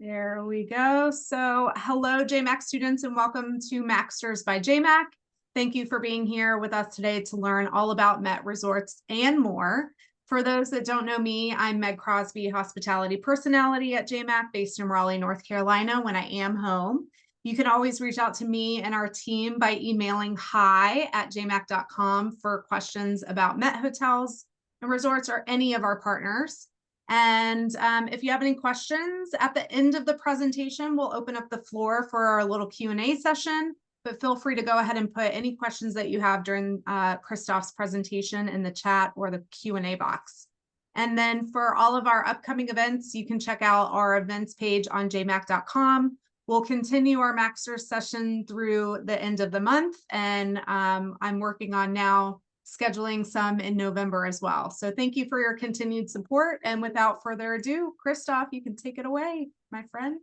There we go. So hello, J.MAK students, and welcome to MAK.STERS by J.MAK. Thank you for being here with us today to learn all about METT resorts and more. For those that don't know me, I'm Meg Crosby, hospitality personality at J.MAK, based in Raleigh, North Carolina, when I am home. You can always reach out to me and our team by emailing hi@jmak.com for questions about METT hotels and resorts or any of our partners. And if you have any questions at the end of the presentation, we'll open up the floor for our little Q&A session, but feel free to go ahead and put any questions that you have during Christoph's presentation in the chat or the Q&A box. And then for all of our upcoming events, you can check out our events page on jmak.com. We'll continue our MAK.STERS session through the end of the month, and I'm working on now scheduling some in November as well. So thank you for your continued support. And without further ado, Christoph, you can take it away, my friend.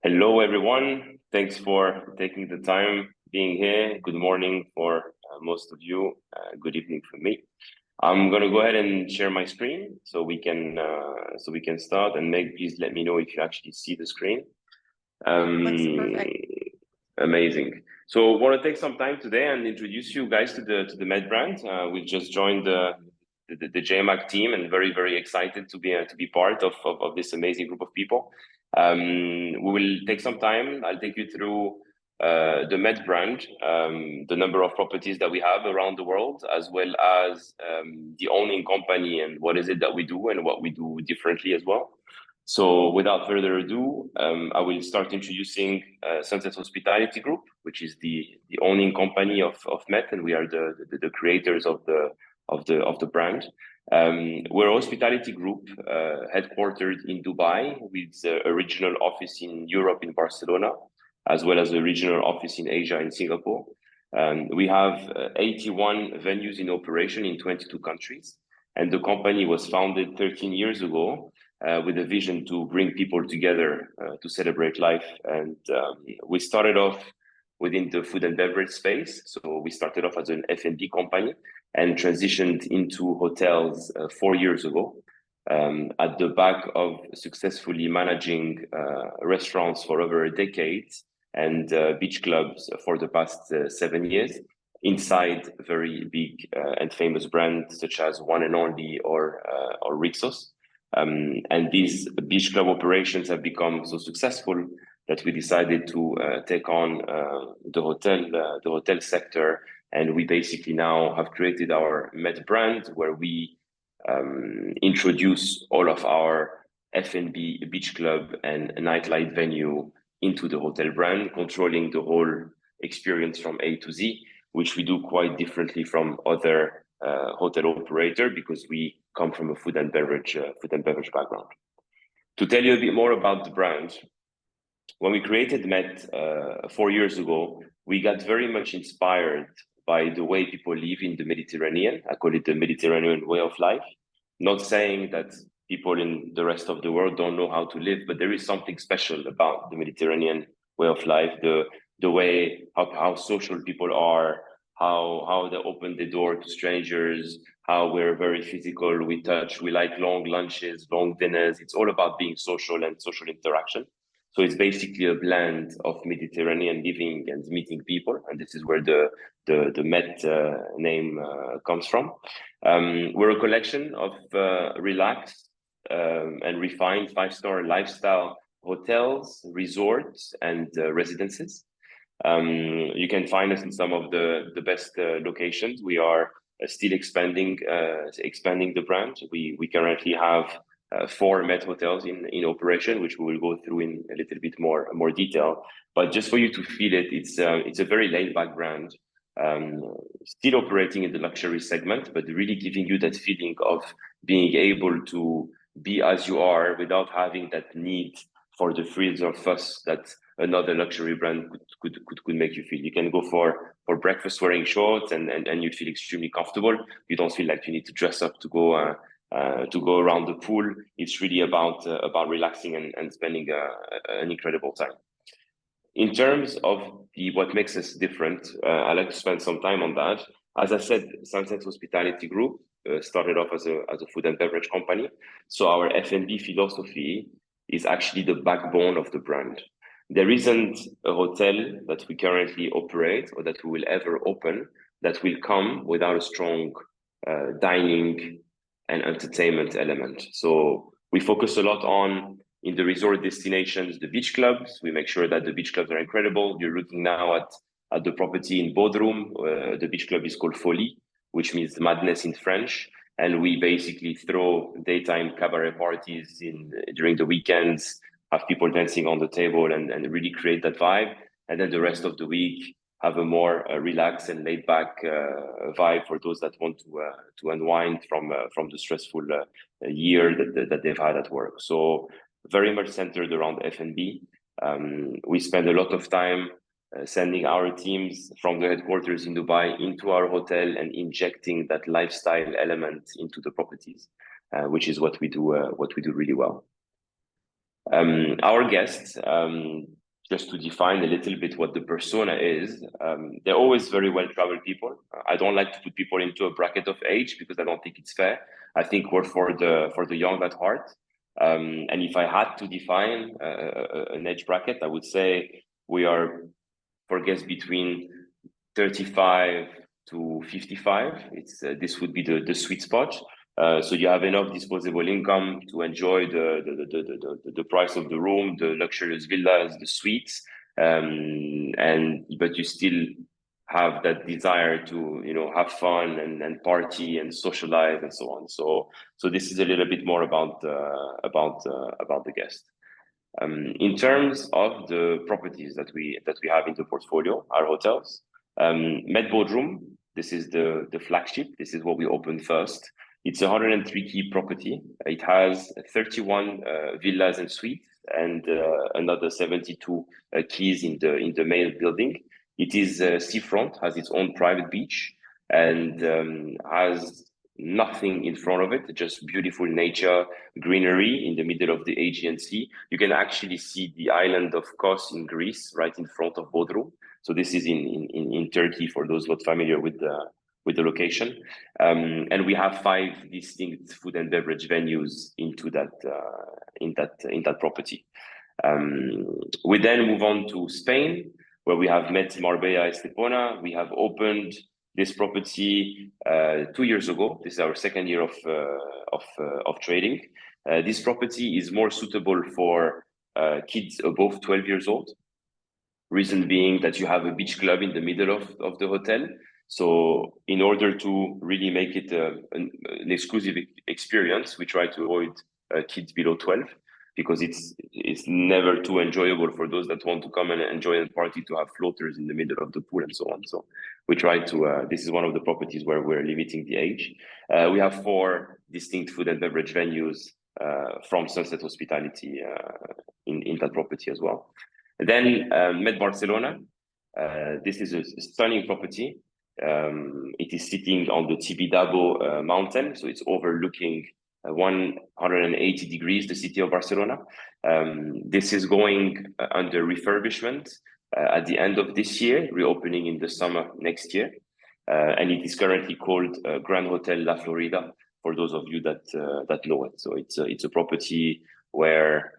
Hello, everyone. Thanks for taking the time being here. Good morning for most of you. Good evening for me. I'm going to go ahead and share my screen so we can start. And Meg, please let me know if you actually see the screen. Looks perfect. Amazing. So I want to take some time today and introduce you guys to the METT brand. We just joined the J.MAK team and very excited to be part of this amazing group of people. We will take some time. I'll take you through the METT brand, the number of properties that we have around the world, as well as the owning company and what is it that we do and what we do differently as well. So without further ado, I will start introducing Sunset Hospitality Group, which is the owning company of METT, and we are the creators of the brand. We're a hospitality group headquartered in Dubai, with a regional office in Europe in Barcelona, as well as a regional office in Asia in Singapore. We have 81 venues in operation in 22 countries, and the company was founded 13 years ago with a vision to bring people together to celebrate life. And we started off within the food and beverage space. So we started off as an F&B company and transitioned into hotels 4 years ago, at the back of successfully managing restaurants for over a decade and beach clubs for the past 7 years inside very big and famous brands such as One and Only or Rixos. And these beach club operations have become so successful that we decided to take on the hotel sector, and we basically now have created our METT brand, where we introduce all of our F&B, beach club, and nightlife venue into the hotel brand, controlling the whole experience from A to Z, which we do quite differently from other hotel operator, because we come from a food and beverage background. To tell you a bit more about the brand, when we created METT 4 years ago, we got very much inspired by the way people live in the Mediterranean. I call it the Mediterranean way of life. Not saying that people in the rest of the world don't know how to live, but there is something special about the Mediterranean way of life, the way how social people are, how they open the door to strangers, how we're very physical, we touch, we like long lunches, long dinners. It's all about being social and social interaction. So it's basically a blend of Mediterranean living and meeting people, and this is where the METT name comes from. We're a collection of relaxed and refined 5-star lifestyle hotels, resorts, and residences. You can find us in some of the best locations. We are still expanding the brand. We currently have 4 METT hotels in operation, which we will go through in a little bit more detail. But just for you to feel it, it's a very laid-back brand, still operating in the luxury segment, but really giving you that feeling of being able to be as you are without having that need for the frills or fuss that another luxury brand could make you feel. You can go for breakfast wearing shorts and you feel extremely comfortable. You don't feel like you need to dress up to go around the pool. It's really about relaxing and spending an incredible time. In terms of what makes us different, I like to spend some time on that. As I said, Sunset Hospitality Group started off as a food and beverage company. So our F&B philosophy is actually the backbone of the brand. There isn't a hotel that we currently operate or that we will ever open that will come without a strong dining and entertainment element. So we focus a lot on, in the resort destinations, the beach clubs. We make sure that the beach clubs are incredible. You're looking now at the property in Bodrum. The beach club is called Folie, which means madness in French. And we basically throw daytime cabaret parties during the weekends, have people dancing on the table and really create that vibe. And then the rest of the week, have a more relaxed and laid back vibe for those that want to unwind from the stressful year that they've had at work. So very much centered around F&B. We spend a lot of time sending our teams from the headquarters in Dubai into our hotel and injecting that lifestyle element into the properties, which is what we do really well. Our guests, just to define a little bit what the persona is, they're always very well-traveled people. I don't like to put people into a bracket of age because I don't think it's fair. I think we're for the young at heart. And if I had to define an age bracket, I would say we are for guests between 35 to 55. This would be the sweet spot. So you have enough disposable income to enjoy the price of the room, the luxurious villas, the suites, but you still have that desire to have fun and party and socialize and so on. So this is a little bit more about the guest. In terms of the properties that we have in the portfolio, our hotels, METT Bodrum, this is the flagship. This is what we opened first. It's a 103 key property. It has 31 villas and suites and another 72 keys in the main building. It is seafront, has its own private beach, and has nothing in front of it, just beautiful nature, greenery in the middle of the Aegean Sea. You can actually see the island of Kos in Greece right in front of Bodrum. So this is in Turkey for those not familiar with the location. And we have 5 distinct food and beverage venues into that in that property. We then move on to Spain, where we have METT Marbella Estepona. We have opened this property 2 years ago. This is our second year of trading. This property is more suitable for kids above 12 years old. Reason being that you have a beach club in the middle of the hotel. So in order to really make it an exclusive experience, we try to avoid kids below 12 because it's never too enjoyable for those that want to come and enjoy and party to have floaters in the middle of the pool and so on. So we try to, this is one of the properties where we're limiting the age. We have 4 distinct food and beverage venues from Sunset Hospitality in that property as well. And then METT Barcelona. This is a stunning property. It is sitting on the Tibidabo mountain, so it's overlooking 180 degrees the city of Barcelona. This is going under refurbishment at the end of this year, reopening in the summer next year, and it is currently called Grand Hotel La Florida for those of you that know it. So it's a property where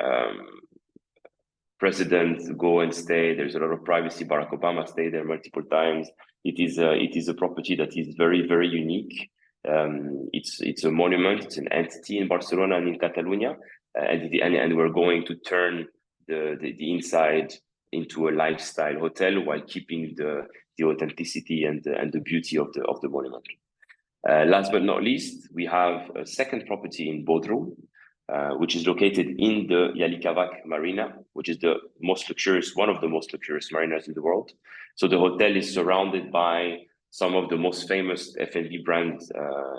presidents go and stay. There's a lot of privacy. Barack Obama stayed there multiple times. It is a property that is very, very unique. It's a monument. It's an entity in Barcelona and in Catalonia, and we're going to turn the inside into a lifestyle hotel while keeping the authenticity and the beauty of the monument. Last but not least, we have a second property in Bodrum, which is located in the Yalikavak Marina, which is one of the most luxurious marinas in the world. So the hotel is surrounded by some of the most famous F&B brands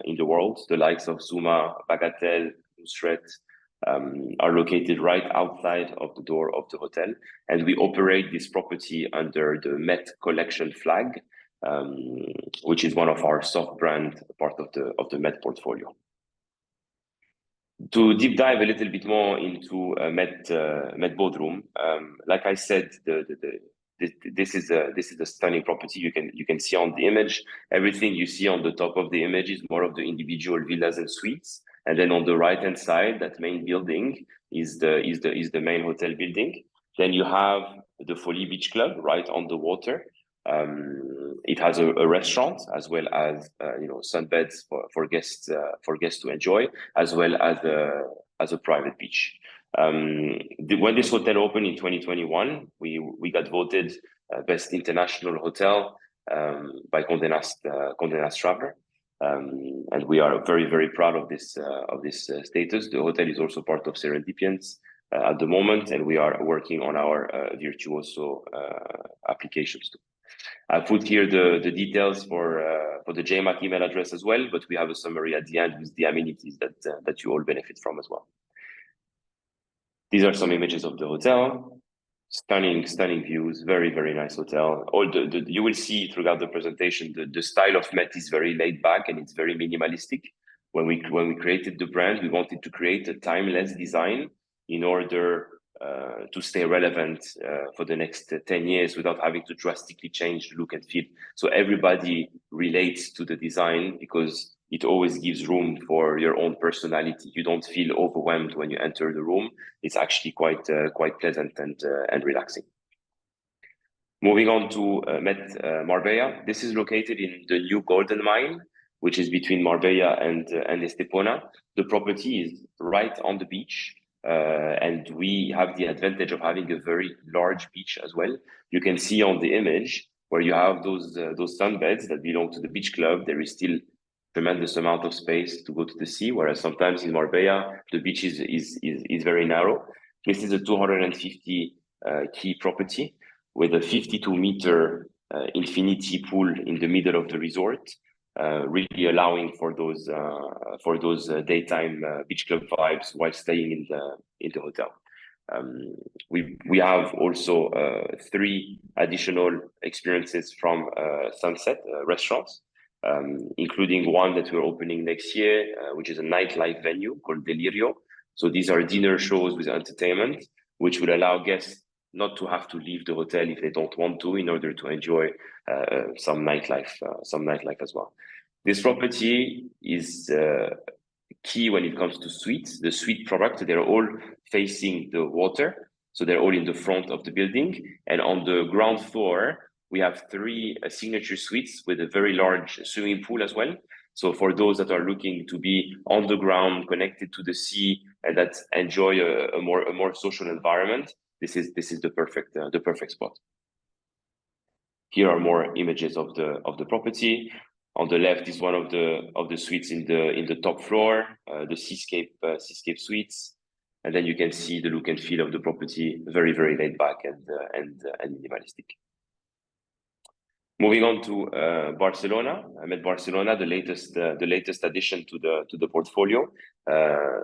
in the world. The likes of Zuma, Bagatelle, Nusret are located right outside of the door of the hotel. And we operate this property under the METT collection flag, which is one of our soft brand part of the METT portfolio. To deep dive a little bit more into METT Bodrum, like I said, this is a stunning property. You can see on the image, everything you see on the top of the image is more of the individual villas and suites, And then on the right-hand side, that main building is the main hotel building. Then you have the Folie Beach Club right on the water. It has a restaurant as well as sunbeds for guests to enjoy, as well as a private beach. When this hotel opened in 2021, we got voted best international hotel by Condé Nast Traveler. And we are very, very proud of this status. The hotel is also part of Serendipians at the moment, and we are working on our Virtuoso applications too. I put here the details for the J.MAK email address as well, but we have a summary at the end with the amenities that you all benefit from as well. These are some images of the hotel. Stunning views, very, very nice hotel. You will see throughout the presentation, the style of METT is very laid back and it's very minimalistic. When we created the brand, we wanted to create a timeless design in order to stay relevant for the next 10 years without having to drastically change the look and feel. So everybody relates to the design because it always gives room for your own personality. You don't feel overwhelmed when you enter the room. It's actually quite pleasant and relaxing. Moving on to METT Marbella. This is located in the new Golden Mine, which is between Marbella and Estepona. The property is right on the beach. And we have the advantage of having a very large beach as well. You can see on the image where you have those sunbeds that belong to the beach club. There is still tremendous amount of space to go to the sea, whereas sometimes in Marbella the beach is very narrow. This is a 250 key property with a 52-meter infinity pool in the middle of the resort. Really allowing for those daytime beach club vibes while staying in the hotel. We have also 3 additional experiences from Sunset restaurants, including one that we're opening next year, which is a nightlife venue called Delirio. So these are dinner shows with entertainment, which will allow guests not to have to leave the hotel if they don't want to, in order to enjoy some nightlife as well. This property is key when it comes to suites. The suite product, they're all facing the water, so they're all in the front of the building. And on the ground floor, we have 3 signature suites with a very large swimming pool as well. So for those that are looking to be on the ground, connected to the sea, and that enjoy a more social environment, this is the perfect spot. Here are more images of the property. On the left is one of the suites in the top floor, the seascape suites, and then you can see the look and feel of the property, very, very laid back and minimalistic. Moving on to Barcelona, METT Barcelona, the latest addition to the portfolio.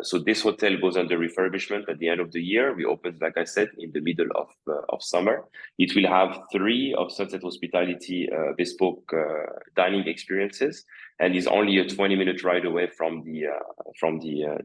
So this hotel goes under refurbishment at the end of the year. We opened, like I said, in the middle of summer. It will have 3 of Sunset Hospitality bespoke dining experiences, and is only a 20-minute ride away from the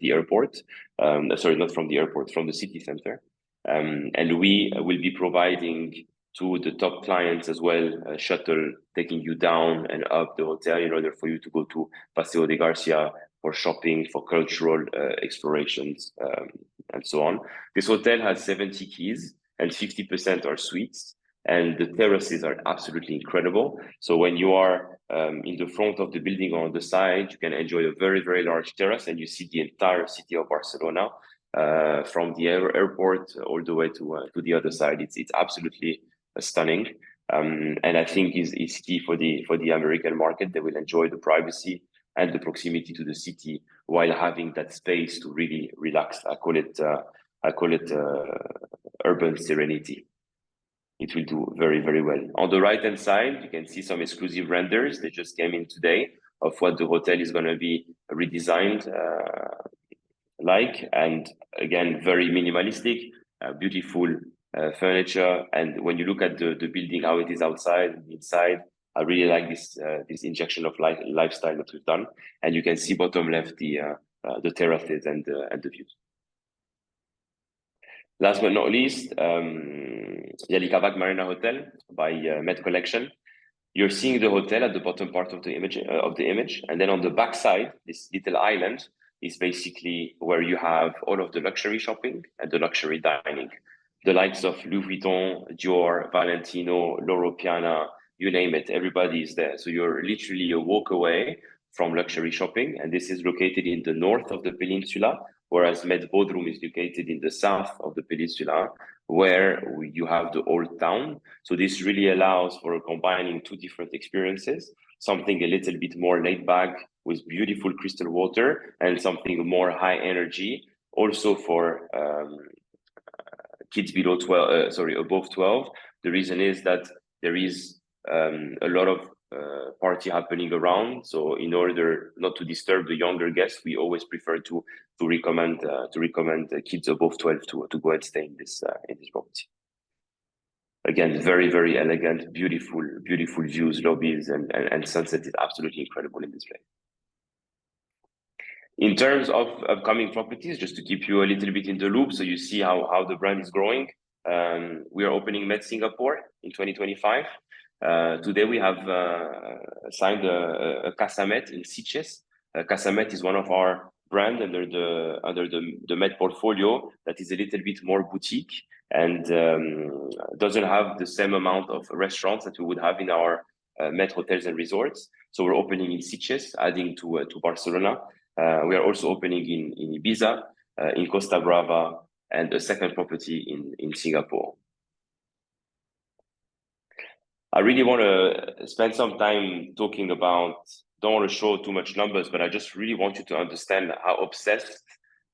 airport. Sorry, not from the airport, from the city center. And we will be providing to the top clients as well, a shuttle taking you down and up the hotel in order for you to go to Paseo de Garcia for shopping, for cultural explorations, and so on. This hotel has 70 keys and 50% are suites, and the terraces are absolutely incredible. So when you are in the front of the building or on the side, you can enjoy a very, very large terrace, and you see the entire city of Barcelona from the airport all the way to the other side. It's absolutely stunning, and I think is key for the American market. They will enjoy the privacy and the proximity to the city while having that space to really relax. I call it urban serenity. It will do very, very well. On the right hand side, you can see some exclusive renders. They just came in today of what the hotel is going to be redesigned like, and again, very minimalistic, beautiful furniture. And when you look at the building, how it is outside and inside, I really like this injection of lifestyle that we've done. And you can see bottom left the terraces and the views. Last but not least, Yalikavak Marina Hotel by METT Collection. You're seeing the hotel at the bottom part of the image, and then on the back side, this little island, is basically where you have all of the luxury shopping and the luxury dining. The likes of Louis Vuitton, Dior, Valentino, Loro Piana, you name it, everybody is there. So you're literally a walk away from luxury shopping. And this is located in the north of the peninsula, whereas METT Bodrum is located in the south of the peninsula, where you have the old town. So this really allows for combining two different experiences, something a little bit more laid back with beautiful crystal water, and something more high energy, also for kids below 12, above 12. The reason is that there is a lot of party happening around. So in order not to disturb the younger guests, we always prefer to recommend kids above 12 to go and stay in this property. Again, very, very elegant, beautiful views, lobbies, and sunset is absolutely incredible in this place. In terms of upcoming properties, just to keep you a little bit in the loop, so you see how the brand is growing. We are opening METT Singapore in 2025. Today we have signed a Casa METT in Sitges. Casa METT is one of our brand under the METT portfolio that is a little bit more boutique and doesn't have the same amount of restaurants that we would have in our METT hotels and resorts. So we're opening in Sitges, adding to Barcelona. We are also opening in Ibiza, in Costa Brava, and a second property in Singapore. I really want to spend some time talking about, don't want to show too much numbers, but I just really want you to understand how obsessed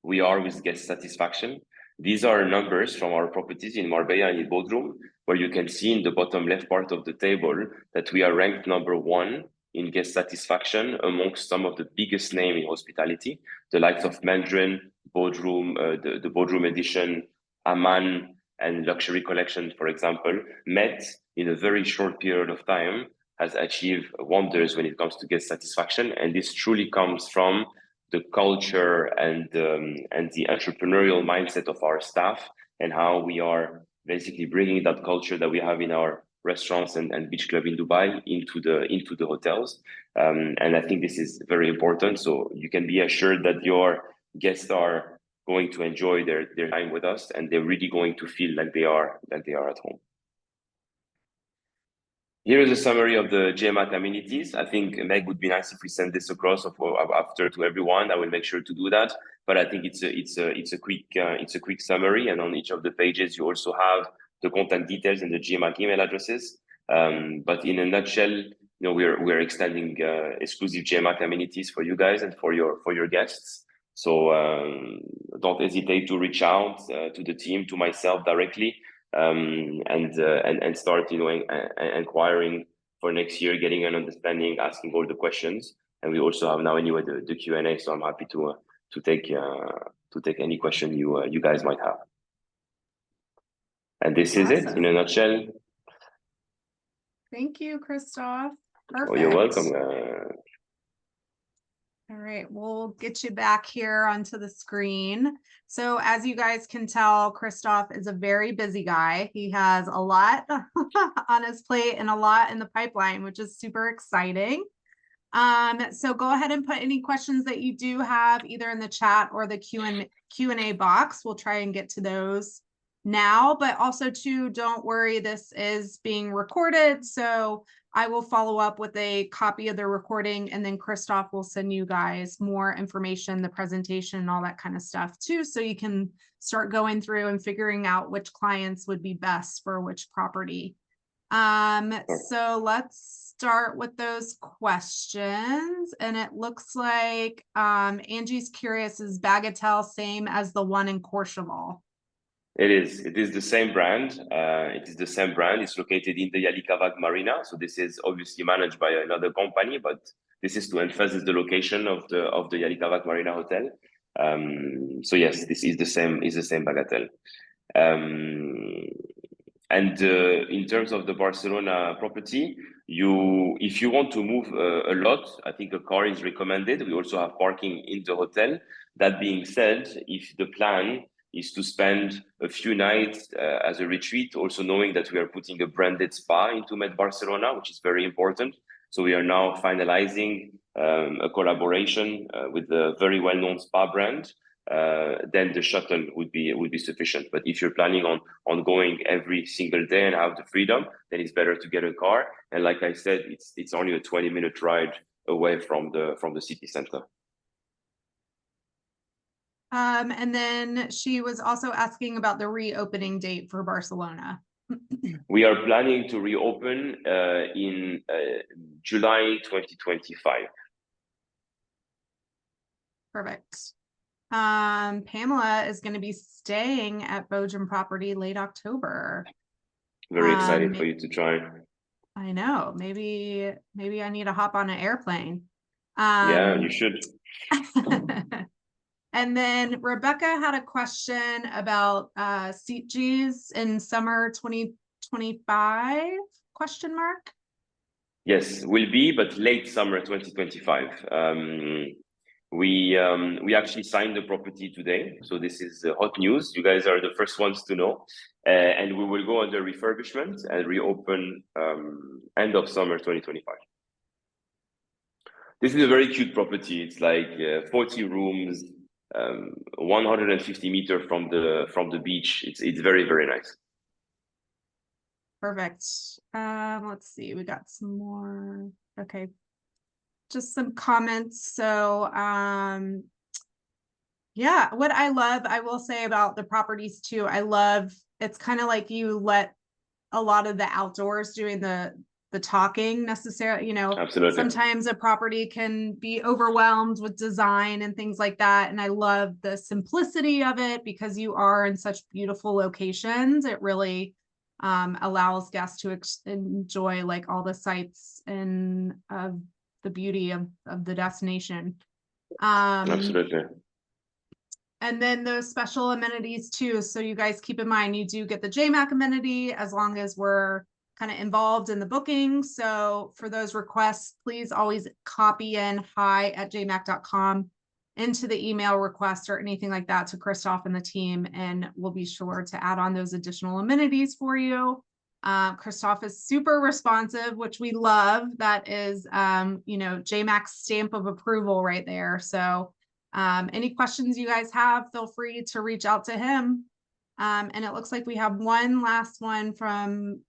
we are with guest satisfaction. These are numbers from our properties in Marbella and in Bodrum, where you can see in the bottom left part of the table that we are ranked #1 in guest satisfaction amongst some of the biggest names in hospitality, the likes of Mandarin, Bodrum, the Bodrum edition, Aman, and Luxury Collection, for example. METT, in a very short period of time, has achieved wonders when it comes to guest satisfaction. And this truly comes from the culture and the entrepreneurial mindset of our staff, and how we are basically bringing that culture that we have in our restaurants and beach club in Dubai into the hotels. And I think this is very important. So you can be assured that your guests are going to enjoy their time with us, and they're really going to feel like they are at home. Here is a summary of the J.MAK amenities. I think, Meg, would be nice if we send this across after to everyone. I will make sure to do that. But I think it's a quick summary, and on each of the pages you also have the contact details and the J.MAK email addresses. But in a nutshell, we're extending exclusive J.MAK amenities for you guys and for your guests. So don't hesitate to reach out to the team, to myself directly, and start inquiring for next year, getting an understanding, asking all the questions. And we also have now anyway the Q&A, so I'm happy to take any question you guys might have. And this is it in a nutshell. Thank you, Christophe. Perfect. Oh, you're welcome. All right, we'll get you back here onto the screen. So as you guys can tell, Christophe is a very busy guy. He has a lot on his plate and a lot in the pipeline, which is super exciting. So go ahead and put any questions that you do have either in the chat or the Q&A box. We'll try and get to those now, but also too, don't worry, this is being recorded. So I will follow up with a copy of the recording, and then Christophe will send you guys more information, the presentation and all that kind of stuff too. So you can start going through and figuring out which clients would be best for which property. So let's start with those questions. And it looks like Angie's curious, is Bagatelle same as the one in Courchevel? It is the same brand. It is the same brand. It's located in the Yalikavag Marina. So this is obviously managed by another company, but this is to emphasize the location of the Yalikavag Marina Hotel. So yes, this is the same Bagatelle. And in terms of the Barcelona property, if you want to move a lot, I think a car is recommended. We also have parking in the hotel. That being said, if the plan is to spend a few nights as a retreat, also knowing that we are putting a branded spa into METT Barcelona, which is very important. So we are now finalizing a collaboration with a very well-known spa brand. Then the shuttle would be sufficient. But if you're planning on going every single day and have the freedom, then it's better to get a car. And like I said, it's only a 20-minute ride away from the city center. And then she was also asking about the reopening date for Barcelona. We are planning to reopen in July 2025. Perfect. Pamela is going to be staying at Bojan property late October. Very excited for you to join. I know. Maybe I need to hop on an airplane. Yeah, you should. And then Rebecca had a question about seat Gs in summer 2025 ? Yes, will be, but late summer 2025. We actually signed the property today, so this is hot news. You guys are the first ones to know, and we will go under refurbishment and reopen end of summer 2025. This is a very cute property. It's like 40 rooms, 150 meters from the beach. It's very, very nice. Perfect. Let's see, we got some more. Okay, just some comments. So yeah, what I will say about the properties too, I love, it's kind of like you let a lot of the outdoors doing the talking necessarily, you know. Absolutely. Sometimes a property can be overwhelmed with design and things like that. And I love the simplicity of it because you are in such beautiful locations. It really allows guests to enjoy like all the sights and the beauty of the destination. Absolutely. And then those special amenities too. So you guys keep in mind, you do get the J.MAK amenity as long as we're kind of involved in the booking. So for those requests, please always copy in hi@jmak.com into the email request or anything like that to Christoph and the team, and we'll be sure to add on those additional amenities for you. Christoph is super responsive, which we love. That is, you know, J.MAK's stamp of approval right there. So any questions you guys have, feel free to reach out to him. And it looks like we have one last one from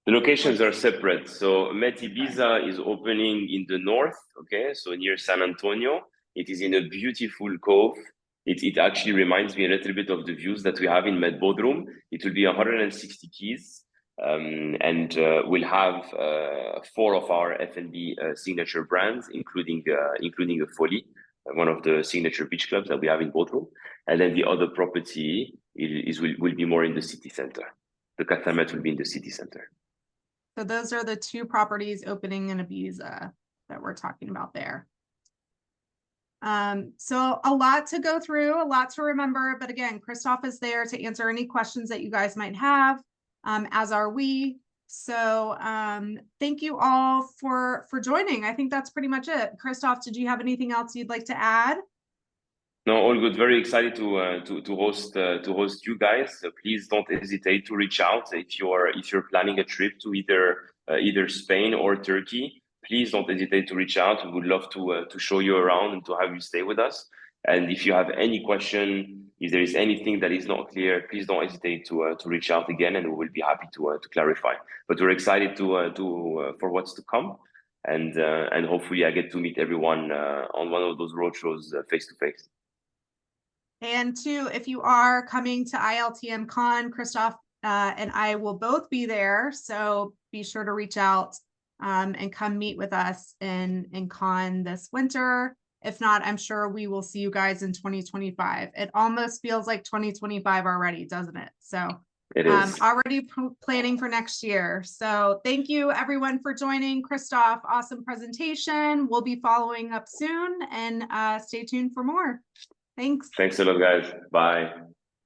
the locations are separate. So METT Ibiza is opening in the north, okay, so near San Antonio. It is in a beautiful cove. It actually reminds me a little bit of the views that we have in METT Bodrum. It will be 160 keys, and we'll have 4 of our F&B signature brands, including a Folly, one of the signature beach clubs that we have in Bodrum. And then the other property will be more in the city center. The Catamet will be in the city center. So those are the 2 properties opening in Ibiza that we're talking about there. So a lot to go through, a lot to remember, but again, Christoph is there to answer any questions that you guys might have, as are we. So thank you all for joining. I think that's pretty much it. Christoph, did you have anything else you'd like to add? No, all good. Very excited to host you guys. So please don't hesitate to reach out if you're planning a trip to either Spain or Turkey. Please don't hesitate to reach out. We would love to show you around and to have you stay with us. And if you have any question, if there is anything that is not clear, please don't hesitate to reach out again, and we will be happy to clarify. But we're excited for what's to come, and hopefully I get to meet everyone on one of those roadshows face to face. And 2, if you are coming to ILTM Con, Christoph and I will both be there. So be sure to reach out and come meet with us in Con this winter. If not, I'm sure we will see you guys in 2025. It almost feels like 2025 already, doesn't it? So it is. Already planning for next year. So thank you everyone for joining. Christoph, awesome presentation. We'll be following up soon, and stay tuned for more. Thanks. Thanks a lot, guys. Bye.